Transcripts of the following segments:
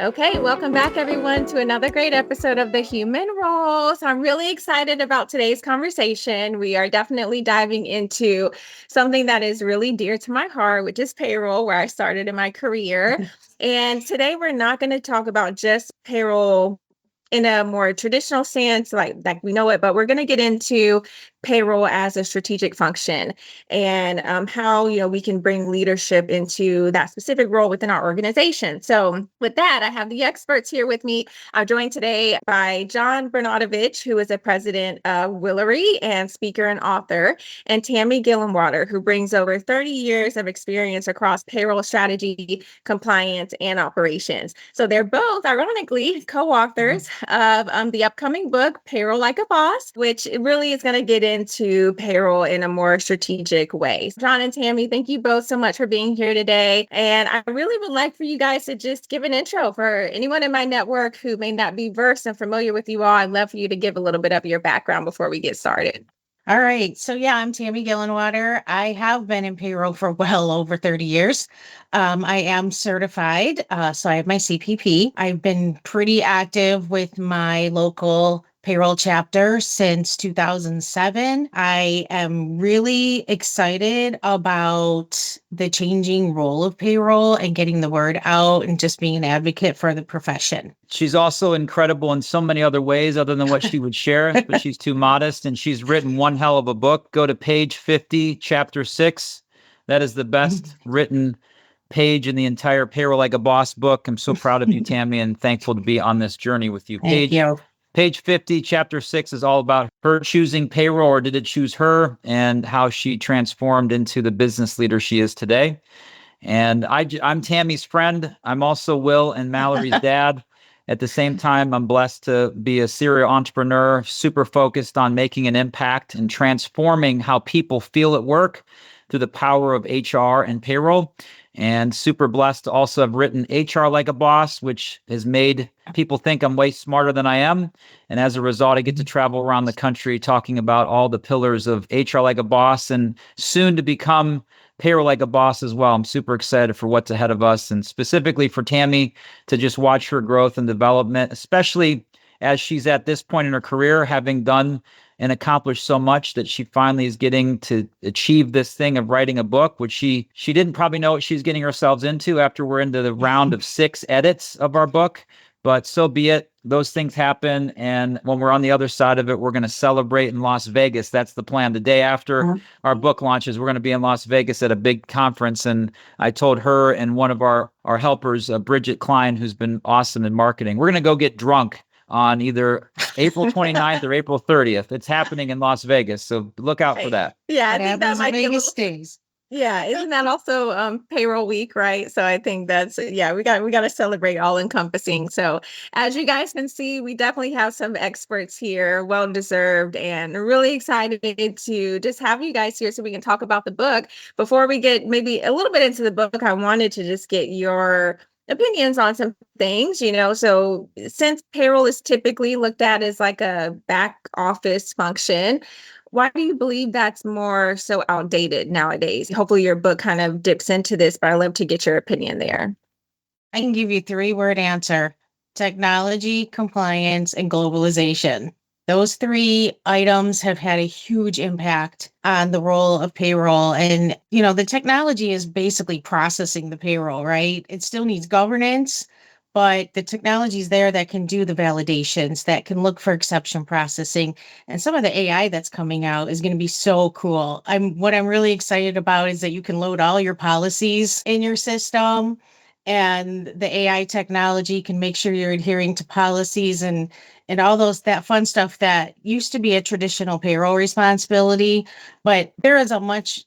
Okay, welcome back everyone to another great episode of The Human Role. So I'm really excited about today's conversation. We are definitely diving into something that is really dear to my heart, which is payroll, where I started in my career. And today we're not going to talk about just payroll in a more traditional sense, like we know it, but we're going to get into payroll as a strategic function and how we can bring leadership into that specific role within our organization. So with that, I have the experts here with me. I'm joined today by John Bernatovicz, who is a president of Willery and speaker and author, and Tammy Gillenwater, who brings over 30 years of experience across payroll strategy, compliance, and operations. So they're both, ironically, co-authors of the upcoming book, Payroll Like a Boss, which really is going to get into payroll in a more strategic way. John and Tammy, thank you both so much for being here today. And I really would like for you guys to just give an intro for anyone in my network who may not be versed and familiar with you all. I'd love for you to give a little bit of your background before we get started. All right. So I'm Tammy Gillenwater. I have been in payroll for well over 30 years. I am certified, so I have my CPP. I've been pretty active with my local payroll chapter since 2007. I am really excited about the changing role of payroll and getting the word out and just being an advocate for the profession. She's also incredible in so many other ways other than what she would share, but she's too modest, and she's written one hell of a book. Go to page 50, chapter 6. That is the best written page in the entire Payroll Like a Boss book. I'm so proud of you, Tammy, and thankful to be on this journey with you. Thank you. Page 50, chapter 6 is all about her choosing payroll, or did it choose her, and how she transformed into the business leader she is today. And I'm Tammy's friend. I'm also Will and Mallory's dad. At the same time, I'm blessed to be a serial entrepreneur, super focused on making an impact and transforming how people feel at work through the power of HR and payroll. And super blessed to also have written HR Like a Boss, which has made people think I'm way smarter than I am. And as a result, I get to travel around the country talking about all the pillars of HR Like a Boss, and soon to become Payroll Like a Boss as well. I'm super excited for what's ahead of us, and specifically for Tammy to just watch her growth and development, especially as she's at this point in her career, having done and accomplished so much, that she finally is getting to achieve this thing of writing a book, which she didn't probably know what she's getting herself into after we're into the round of 6 edits of our book. But so be it. Those things happen. And when we're on the other side of it, we're going to celebrate in Las Vegas. That's the plan. The day after our book launches, we're going to be in Las Vegas at a big conference. And I told her and one of our helpers, Bridget Klein, who's been awesome in marketing, we're going to go get drunk on either April 29th or April 30th. It's happening in Las Vegas. So look out for that. Yeah, I think that might be Vegas stays. Yeah, isn't that also payroll week, right? So I think that's we got to celebrate all encompassing. So as you guys can see, we definitely have some experts here, well deserved, and really excited to just have you guys here so we can talk about the book. Before we get maybe a little bit into the book, I wanted to just get your opinions on some things, so since payroll is typically looked at as like a back office function, why do you believe that's more so outdated nowadays? Hopefully your book kind of dips into this, but I'd love to get your opinion there. I can give you 3-word answer: technology, compliance, and globalization. Those 3 items have had a huge impact on the role of payroll. And, the technology is basically processing the payroll, right? It still needs governance, but the technology is there that can do the validations, that can look for exception processing. And some of the AI that's coming out is going to be so cool. What I'm really excited about is that you can load all your policies in your system, and the AI technology can make sure you're adhering to policies and all that fun stuff that used to be a traditional payroll responsibility. But there is a much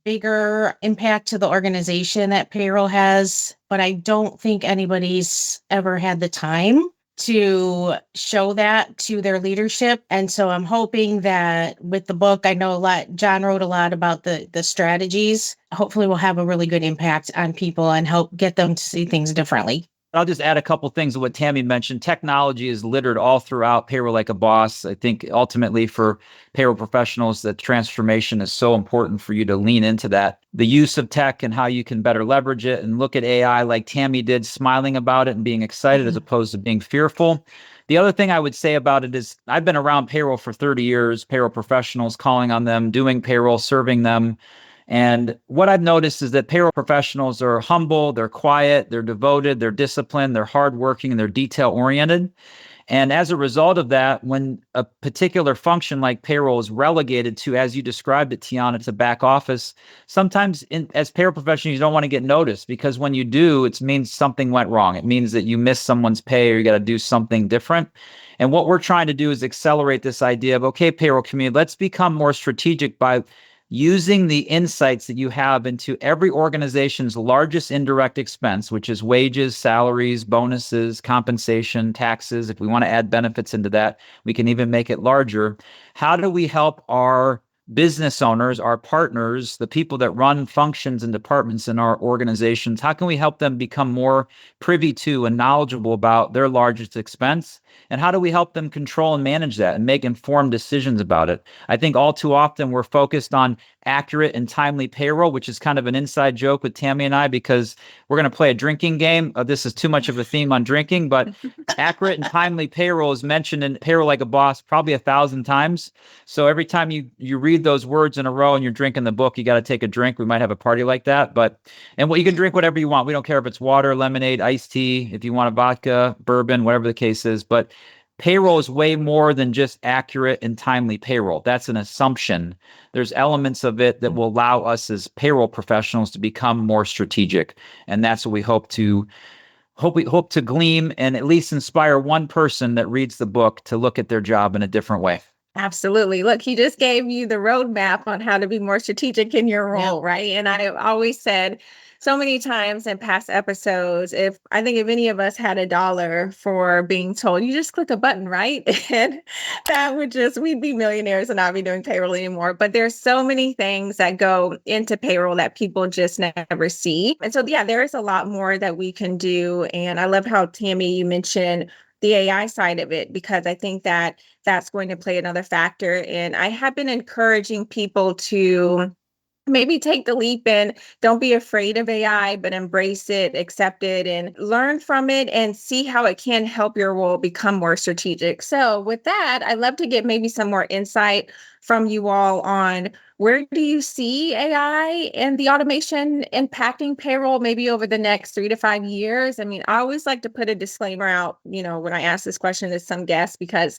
bigger impact to the organization that payroll has, but I don't think anybody's ever had the time to show that to their leadership. And so I'm hoping that with the book, I know John wrote a lot about the strategies. Hopefully we'll have a really good impact on people and help get them to see things differently. I'll just add a couple things to what Tammy mentioned. Technology is littered all throughout Payroll Like a Boss. I think ultimately for payroll professionals, that transformation is so important for you to lean into that. The use of tech and how you can better leverage it and look at AI like Tammy did, smiling about it and being excited as opposed to being fearful. The other thing I would say about it is I've been around payroll for 30 years, payroll professionals, calling on them, doing payroll, serving them. And what I've noticed is that payroll professionals are humble, they're quiet, they're devoted, they're disciplined, they're hardworking, and they're detail oriented. And as a result of that, when a particular function like payroll is relegated to, as you described it, Tiana, to back office, sometimes as payroll professionals, you don't want to get noticed, because when you do, it means something went wrong. It means that you missed someone's pay or you got to do something different. And what we're trying to do is accelerate this idea of, okay, payroll community, let's become more strategic by using the insights that you have into every organization's largest indirect expense, which is wages, salaries, bonuses, compensation, taxes. If we want to add benefits into that, we can even make it larger. How do we help our business owners, our partners, the people that run functions and departments in our organizations? How can we help them become more privy to and knowledgeable about their largest expense? And how do we help them control and manage that and make informed decisions about it? I think all too often we're focused on accurate and timely payroll, which is kind of an inside joke with Tammy and I, because we're going to play a drinking game. This is too much of a theme on drinking, but accurate and timely payroll is mentioned in Payroll Like a Boss probably 1,000 times. So every time you read those words in a row and you're drinking the book, you got to take a drink. We might have a party like that, and you can drink whatever you want. We don't care if it's water, lemonade, iced tea, if you want a vodka, bourbon, whatever the case is. But payroll is way more than just accurate and timely payroll. That's an assumption. There's elements of it that will allow us as payroll professionals to become more strategic. And that's what we hope to glean and at least inspire one person that reads the book to look at their job in a different way. Absolutely. Look, he just gave you the roadmap on how to be more strategic in your role, right? And I have always said so many times in past episodes, if any of us had $1 for being told, you just click a button, right? And we'd be millionaires and not be doing payroll anymore. But there's so many things that go into payroll that people just never see. And so, yeah, there is a lot more that we can do. And I love how, Tammy, you mentioned the AI side of it, because I think that that's going to play another factor. And I have been encouraging people to maybe take the leap and don't be afraid of AI, but embrace it, accept it, and learn from it and see how it can help your role become more strategic. So with that, I'd love to get maybe some more insight from you all on where do you see AI and the automation impacting payroll maybe over the next 3 to 5 years? I mean, I always like to put a disclaimer out, when I ask this question to some guests, because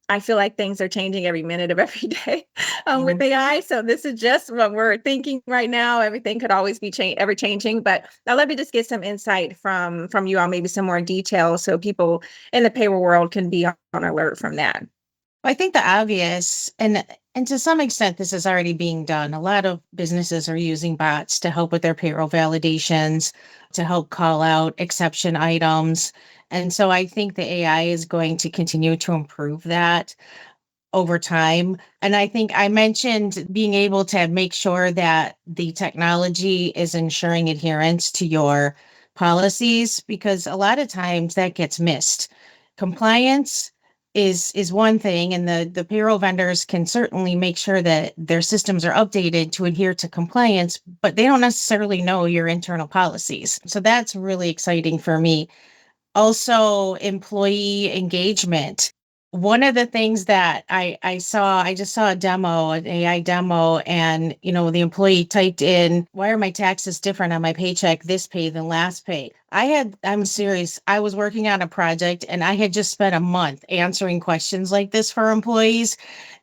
I feel like things are changing every minute of every day with AI. So this is just what we're thinking right now. Everything could always be ever changing, but I'd love to just get some insight from you all, maybe some more details, so people in the payroll world can be on alert from that. I think the obvious, and to some extent, this is already being done. A lot of businesses are using bots to help with their payroll validations, to help call out exception items. And so I think the AI is going to continue to improve that over time. And I think I mentioned being able to make sure that the technology is ensuring adherence to your policies, because a lot of times that gets missed. Compliance is one thing, and the payroll vendors can certainly make sure that their systems are updated to adhere to compliance, but they don't necessarily know your internal policies. So that's really exciting for me. Also, employee engagement. One of the things that I just saw a demo, an AI demo, and the employee typed in, "Why are my taxes different on my paycheck this pay than last pay?" I'm serious. I was working on a project and I had just spent a month answering questions like this for employees.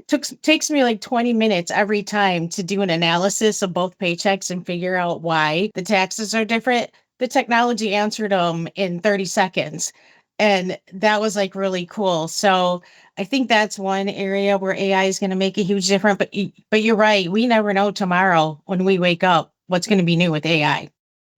Takes me like 20 minutes every time to do an analysis of both paychecks and figure out why the taxes are different. The technology answered them in 30 seconds. And that was like really cool. So I think that's one area where AI is going to make a huge difference. But you're right. We never know tomorrow when we wake up what's going to be new with AI.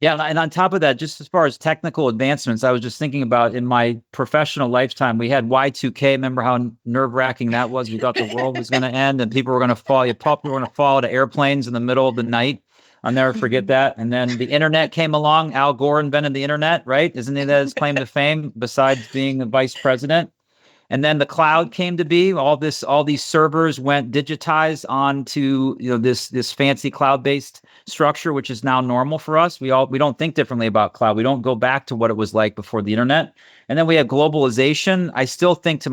Yeah. And on top of that, just as far as technical advancements, I was just thinking about in my professional lifetime, we had Y2K. Remember how nerve-wracking that was? We thought the world was going to end and people were going to fall. People were going to fall out of airplanes in the middle of the night. I'll never forget that. And then the internet came along. Al Gore invented the internet, right? Isn't he that his claim to fame besides being the vice president? And then the cloud came to be. All these servers went digitized onto this fancy cloud-based structure, which is now normal for us. We don't think differently about cloud. We don't go back to what it was like before the internet. And then we have globalization. I still think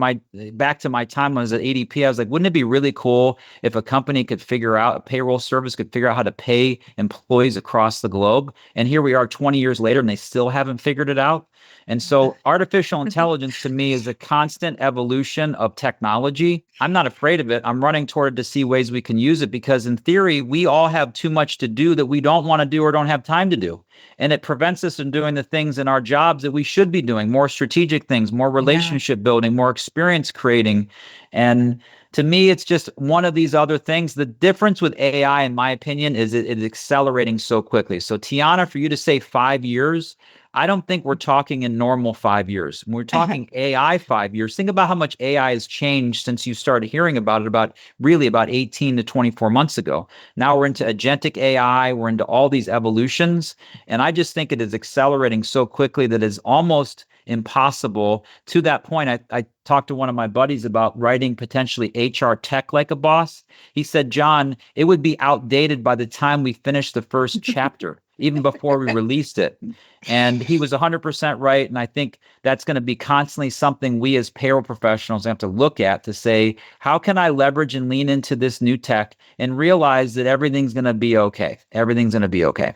back to my time when I was at ADP, I was like, wouldn't it be really cool if a company could figure out, a payroll service could figure out how to pay employees across the globe? And here we are 20 years later, and they still haven't figured it out. And so artificial intelligence to me is a constant evolution of technology. I'm not afraid of it. I'm running toward to see ways we can use it because in theory, we all have too much to do that we don't want to do or don't have time to do. And it prevents us from doing the things in our jobs that we should be doing, more strategic things, more relationship building, more experience creating. And to me, it's just one of these other things. The difference with AI, in my opinion, is it's accelerating so quickly. So Tiana, for you to say 5 years, I don't think we're talking in normal 5 years. When we're talking AI 5 years, think about how much AI has changed since you started hearing about it about 18 to 24 months ago. Now we're into agentic AI, we're into all these evolutions. And I just think it is accelerating so quickly that it's almost impossible. To that point, I talked to one of my buddies about writing potentially HR tech like a boss. He said, John, it would be outdated by the time we finish the first chapter, even before we released it. And he was 100% right. And I think that's going to be constantly something we as payroll professionals have to look at to say, how can I leverage and lean into this new tech and realize that everything's going to be okay? Everything's going to be okay.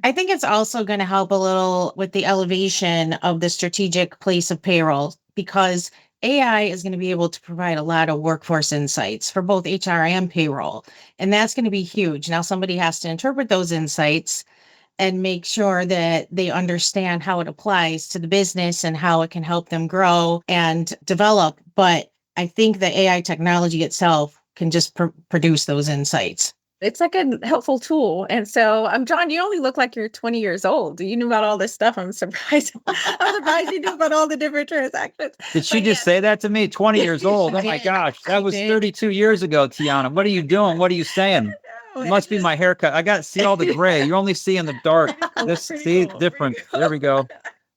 I think it's also going to help a little with the elevation of the strategic place of payroll because AI is going to be able to provide a lot of workforce insights for both HR and payroll. And that's going to be huge. Now, somebody has to interpret those insights and make sure that they understand how it applies to the business and how it can help them grow and develop. But I think the AI technology itself can just produce those insights. It's like a helpful tool. And so, John, you only look like you're 20 years old. You knew about all this stuff. I'm surprised. I'm surprised you knew about all the different transactions. Did she just say that to me? 20 years old. Oh my gosh. That was 32 years ago, Tiana. What are you doing? What are you saying? It must be my haircut. I got to see all the gray. You only see in the dark. See cool. Different. There we go.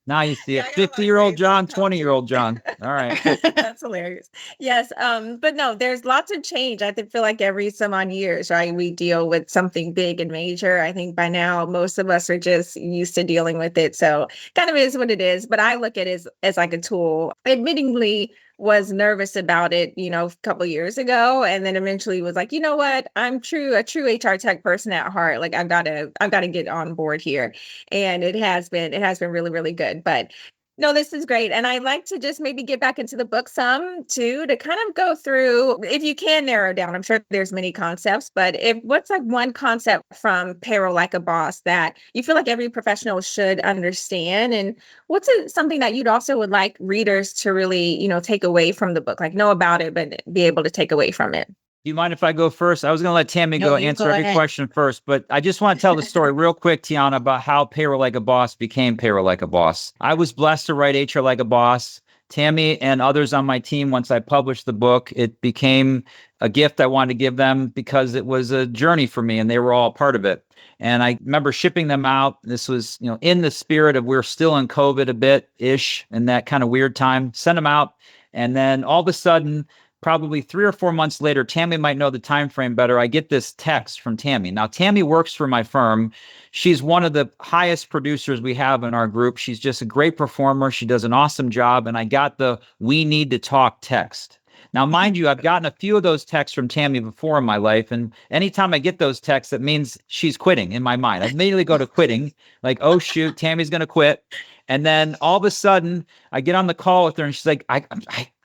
Now you see it. 50-year-old John, 20-year-old John. All right. That's hilarious. Yes. But no, there's lots of change. I feel like every some odd years, right? We deal with something big and major. I think by now, most of us are just used to dealing with it. So kind of is what it is. But I look at it as like a tool. Admittingly, was nervous about it, a couple of years ago, and then eventually was like, you know what, I'm a true HR tech person at heart. Like I've got to get on board here, and it has been really, really good. But no, this is great, and I'd like to just maybe get back into the book some too, to kind of go through, if you can narrow down. I'm sure there's many concepts, but what's like one concept from Payroll Like a Boss that you feel like every professional should understand, and what's something that you'd also would like readers to really, take away from the book, like know about it, but be able to take away from it? Do you mind if I go first? I was going to let Tammy answer every question first, but I just want to tell the story real quick, Tiana, about how Payroll Like a Boss became Payroll Like a Boss. I was blessed to write HR Like a Boss. Tammy and others on my team, once I published the book, it became a gift I wanted to give them because it was a journey for me and they were all a part of it. And I remember shipping them out. This was, in the spirit of we're still in COVID a bit-ish in that kind of weird time. Sent them out. And then all of a sudden, probably 3 or 4 months later, Tammy might know the time frame better. I get this text from Tammy. Now, Tammy works for my firm. She's one of the highest producers we have in our group. She's just a great performer. She does an awesome job. And I got the "we need to talk" text. Now, mind you, I've gotten a few of those texts from Tammy before in my life. And anytime I get those texts, that means she's quitting in my mind. I immediately go to quitting, like, oh, shoot, Tammy's going to quit. And then all of a sudden, I get on the call with her and she's like,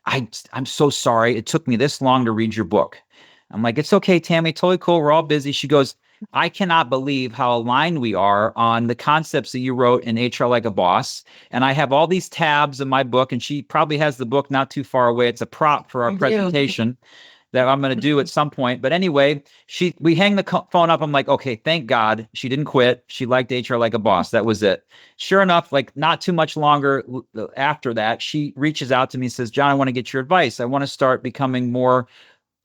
I'm so sorry. It took me this long to read your book. I'm like, it's okay, Tammy, totally cool. We're all busy. She goes, I cannot believe how aligned we are on the concepts that you wrote in HR Like a Boss. And I have all these tabs in my book, and she probably has the book not too far away. It's a prop for our presentation that I'm going to do at some point. But anyway, we hang the phone up. I'm like, okay, thank God she didn't quit. She liked HR Like a Boss. That was it. Sure enough, like not too much longer after that, she reaches out to me and says, John, I want to get your advice. I want to start becoming more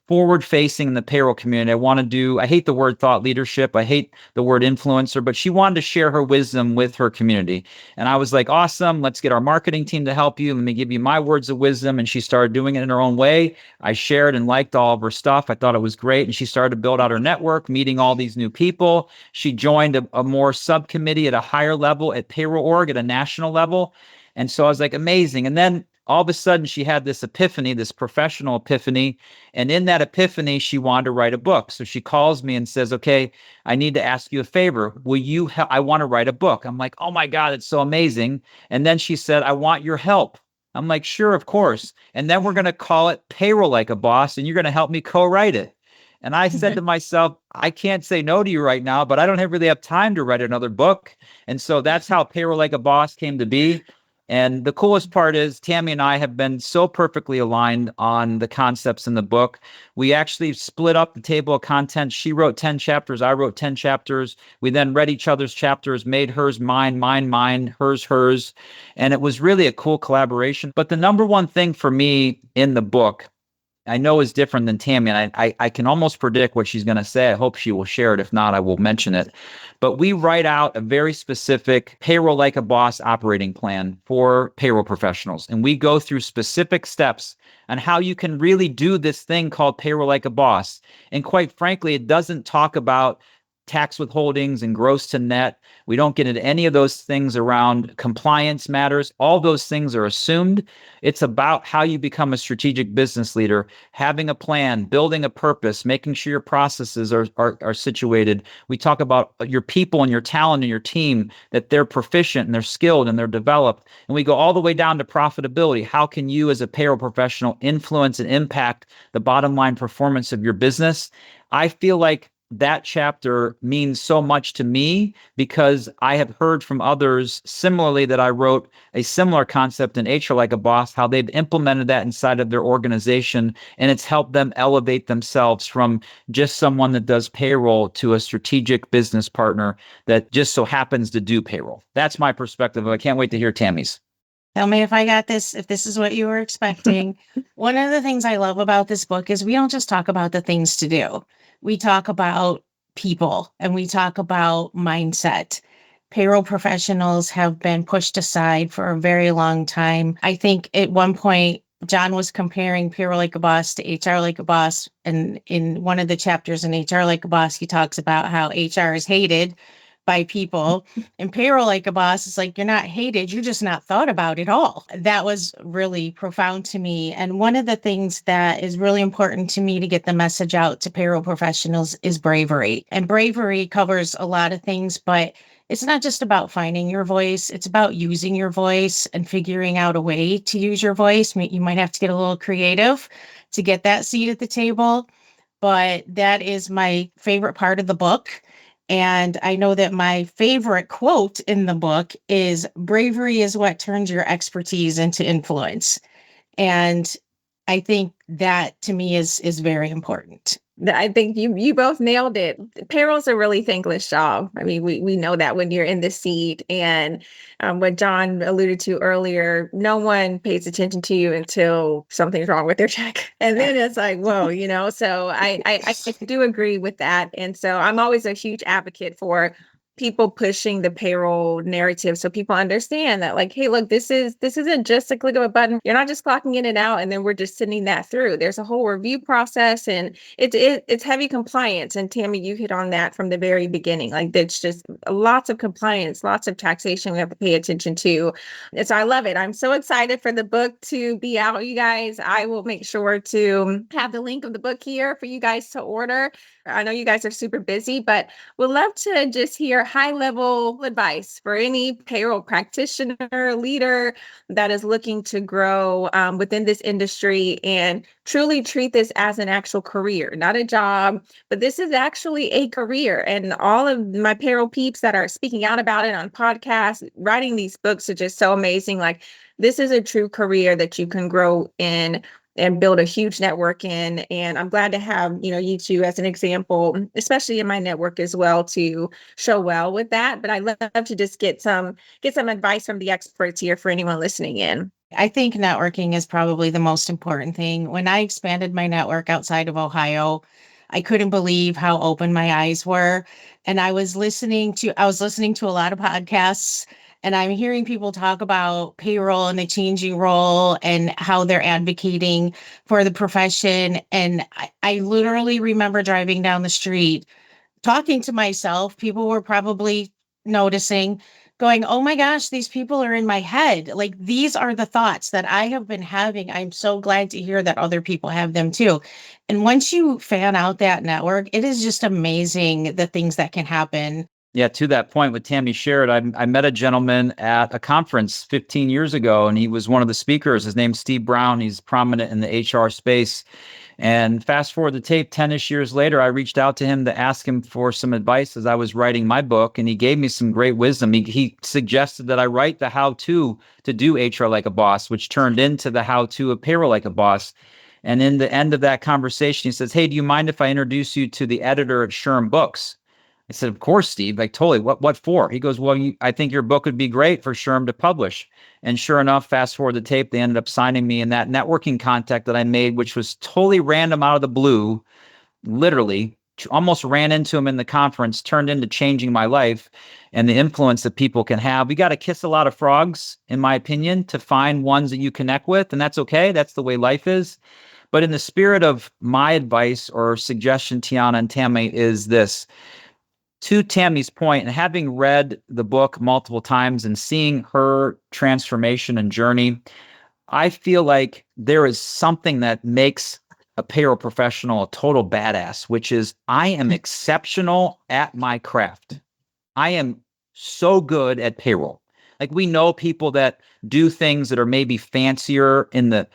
forward facing in the payroll community. I hate the word thought leadership. I hate the word influencer, but she wanted to share her wisdom with her community. And I was like, awesome, let's get our marketing team to help you. Let me give you my words of wisdom. And she started doing it in her own way. I shared and liked all of her stuff. I thought it was great. And she started to build out her network, meeting all these new people. She joined a more subcommittee at a higher level at Payroll Org at a national level. And so I was like, amazing. And then all of a sudden she had this epiphany, this professional epiphany. And in that epiphany, she wanted to write a book. So she calls me and says, okay, I need to ask you a favor. Will you help? I want to write a book. I'm like, oh my God, it's so amazing. And then she said, I want your help. I'm like, sure, of course. And then we're going to call it Payroll Like a Boss, and you're going to help me co-write it. And I said to myself, I can't say no to you right now, but I don't really have time to write another book. And so that's how Payroll Like a Boss came to be. And the coolest part is Tammy and I have been so perfectly aligned on the concepts in the book. We actually split up the table of contents. She wrote 10 chapters. I wrote 10 chapters. We then read each other's chapters, made hers mine, mine, hers. And it was really a cool collaboration. But the number one thing for me in the book, I know is different than Tammy, and I can almost predict what she's going to say. I hope she will share it. If not, I will mention it. But we write out a very specific Payroll Like a Boss operating plan for payroll professionals. And we go through specific steps on how you can really do this thing called Payroll Like a Boss. And quite frankly, it doesn't talk about tax withholdings and gross to net. We don't get into any of those things around compliance matters. All those things are assumed. It's about how you become a strategic business leader, having a plan, building a purpose, making sure your processes are situated. We talk about your people and your talent and your team, that they're proficient and they're skilled and they're developed. And we go all the way down to profitability. How can you as a payroll professional influence and impact the bottom line performance of your business? I feel like that chapter means so much to me because I have heard from others similarly that I wrote a similar concept in HR Like a Boss, how they've implemented that inside of their organization, and it's helped them elevate themselves from just someone that does payroll to a strategic business partner that just so happens to do payroll. That's my perspective. I can't wait to hear Tammy's. Tell me if I got this, if this is what you were expecting. One of the things I love about this book is we don't just talk about the things to do. We talk about people and we talk about mindset. Payroll professionals have been pushed aside for a very long time. I think at one point, John was comparing Payroll Like a Boss to HR Like a Boss. And in one of the chapters in HR Like a Boss, he talks about how HR is hated by people, and Payroll Like a Boss is like, you're not hated, you're just not thought about at all. That was really profound to me. And one of the things that is really important to me to get the message out to payroll professionals is bravery. And bravery covers a lot of things, but it's not just about finding your voice. It's about using your voice and figuring out a way to use your voice. You might have to get a little creative to get that seat at the table, but that is my favorite part of the book. And I know that my favorite quote in the book is, bravery is what turns your expertise into influence. And I think that to me is very important. I think you both nailed it. Payroll's a really thankless job. I mean, we know that when you're in the seat, and what John alluded to earlier, no one pays attention to you until something's wrong with their check. And then it's like, whoa, so I do agree with that. And so I'm always a huge advocate for people pushing the payroll narrative so people understand that, like, hey, look, this isn't just a click of a button. You're not just clocking in and out and then we're just sending that through. There's a whole review process, and it's heavy compliance. And Tammy, you hit on that from the very beginning. Like, there's just lots of compliance, lots of taxation we have to pay attention to. And so I love it. I'm so excited for the book to be out, you guys. I will make sure to have the link of the book here for you guys to order. I know you guys are super busy, but we'd love to just hear high-level advice for any payroll practitioner, leader that is looking to grow within this industry and truly treat this as an actual career, not a job, but this is actually a career. And all of my payroll peeps that are speaking out about it on podcasts, writing these books are just so amazing. Like, this is a true career that you can grow in and build a huge network in. And I'm glad to have, you two as an example, especially in my network as well, to show well with that. But I love to just get some advice from the experts here for anyone listening in. I think networking is probably the most important thing. When I expanded my network outside of Ohio, I couldn't believe how open my eyes were. And I was listening to a lot of podcasts, and I'm hearing people talk about payroll and the changing role and how they're advocating for the profession. And I literally remember driving down the street talking to myself. People were probably noticing, going, oh my gosh, these people are in my head. Like, these are the thoughts that I have been having. I'm so glad to hear that other people have them too. And once you fan out that network, it is just amazing the things that can happen. Yeah, to that point, what Tammy shared, I met a gentleman at a conference 15 years ago, and he was one of the speakers. His name's Steve Brown. He's prominent in the HR space. And fast forward the tape, 10-ish years later, I reached out to him to ask him for some advice as I was writing my book, and he gave me some great wisdom. He suggested that I write the how-to to do HR like a boss, which turned into the how-to of payroll like a boss. And in the end of that conversation, he says, hey, do you mind if I introduce you to the editor at Sherm Books? I said, of course, Steve, like totally. What for? He goes, well, I think your book would be great for Sherm to publish. And sure enough, fast forward the tape, they ended up signing me, and that networking contact that I made, which was totally random out of the blue, literally almost ran into him in the conference, turned into changing my life and the influence that people can have. We got to kiss a lot of frogs, in my opinion, to find ones that you connect with. And that's okay. That's the way life is. But in the spirit of my advice or suggestion, Tiana and Tammy, is this. To Tammy's point, and having read the book multiple times and seeing her transformation and journey, I feel like there is something that makes a payroll professional a total badass, which is I am exceptional at my craft. I am so good at payroll. Like, we know people that do things that are maybe fancier in the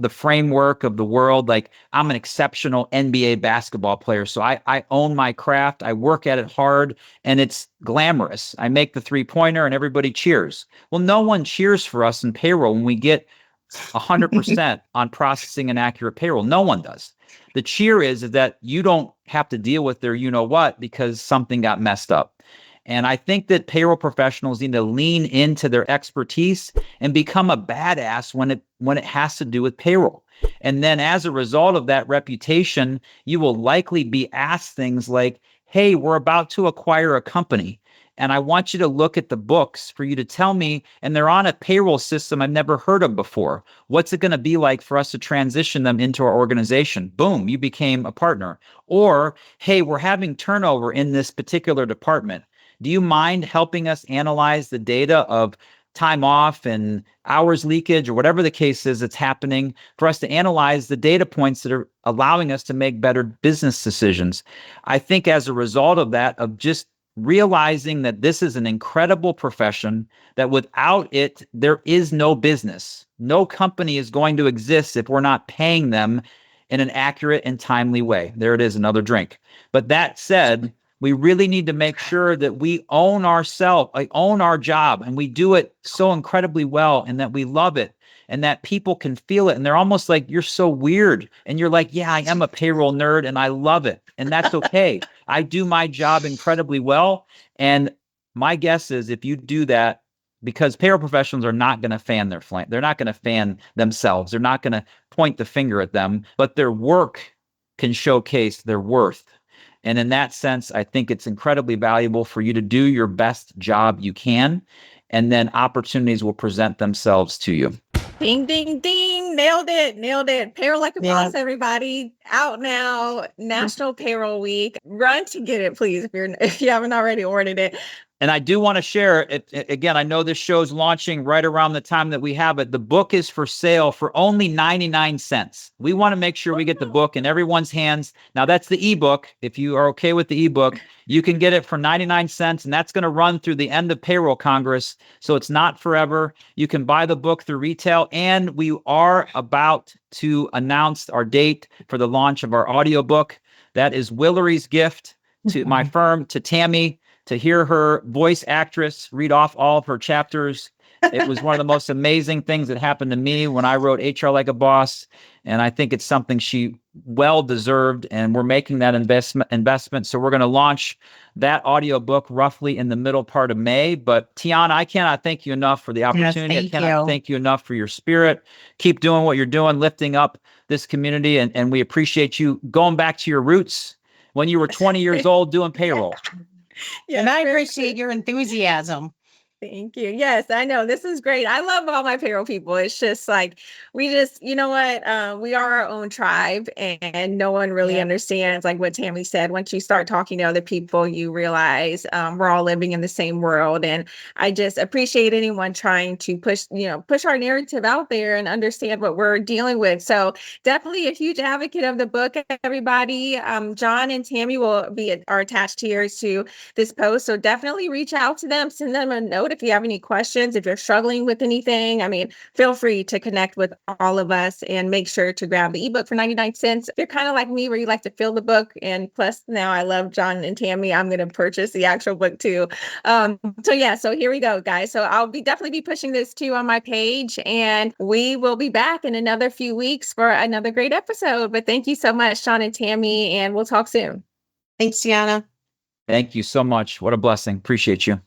framework of the world. Like, I'm an exceptional NBA basketball player, so I own my craft. I work at it hard, and it's glamorous. I make the 3-pointer, and everybody cheers. Well, no one cheers for us in payroll when we get 100% on processing and accurate payroll. No one does. The cheer is that you don't have to deal with their you-know-what because something got messed up. And I think that payroll professionals need to lean into their expertise and become a badass when it has to do with payroll. And then as a result of that reputation, you will likely be asked things like, hey, we're about to acquire a company, and I want you to look at the books for you to tell me, and they're on a payroll system I've never heard of before. What's it going to be like for us to transition them into our organization? Boom, you became a partner. Or, hey, we're having turnover in this particular department. Do you mind helping us analyze the data of time off and hours leakage or whatever the case is that's happening, for us to analyze the data points that are allowing us to make better business decisions? I think as a result of that, of just realizing that this is an incredible profession, that without it, there is no business. No company is going to exist if we're not paying them in an accurate and timely way. There it is, another drink. But that said, we really need to make sure that we own ourselves, like own our job, and we do it so incredibly well, and that we love it, and that people can feel it. And they're almost like, you're so weird. And you're like, yeah, I am a payroll nerd and I love it. And that's okay. I do my job incredibly well. And my guess is if you do that, because payroll professionals are not going to fan their flame, they're not going to fan themselves. They're not going to point the finger at them, but their work can showcase their worth. And in that sense, I think it's incredibly valuable for you to do your best job you can, and then opportunities will present themselves to you. Ding, ding, ding. Nailed it. Nailed it. Payroll like a boss, everybody. Out now. National Payroll Week. Run to get it, please, if you haven't already ordered it. And I do want to share it. Again, I know this show's launching right around the time that we have it. The book is for sale for only 99 cents. We want to make sure we get the book in everyone's hands. Now, that's the ebook. If you are okay with the ebook, you can get it for 99 cents, and that's going to run through the end of Payroll Congress. So it's not forever. You can buy the book through retail, and we are about to announce our date for the launch of our audiobook. That is Willery's gift to my firm, to Tammy, to hear her voice actress read off all of her chapters. It was one of the most amazing things that happened to me when I wrote HR Like a Boss. And I think it's something she well deserved. And we're making that investment. So we're going to launch that audiobook roughly in the middle part of May. But Tiana, I cannot thank you enough for the opportunity. Yes, I cannot thank you enough for your spirit. Keep doing what you're doing, lifting up this community. And we appreciate you going back to your roots when you were 20 years old doing payroll. Yeah, And I very appreciate your enthusiasm. Thank you. Yes, I know this is great. I love all my payroll people. It's just like you know what? We are our own tribe, and no one really Yeah. understands like what Tammy said. Once you start talking to other people, you realize we're all living in the same world. And I just appreciate anyone trying to push our narrative out there and understand what we're dealing with. So definitely a huge advocate of the book, everybody. John and Tammy are attached here to this post. So definitely reach out to them, send them a note if you have any questions, if you're struggling with anything. I mean, feel free to connect with all of us and make sure to grab the ebook for 99 cents. If you're kind of like me where you like to feel the book, and plus now I love John and Tammy, I'm going to purchase the actual book too. So here we go, guys. So I'll definitely be pushing this too on my page, and we will be back in another few weeks for another great episode. But thank you so much, Sean and Tammy, and we'll talk soon. Thanks, Tiana. Thank you so much. What a blessing. Appreciate you.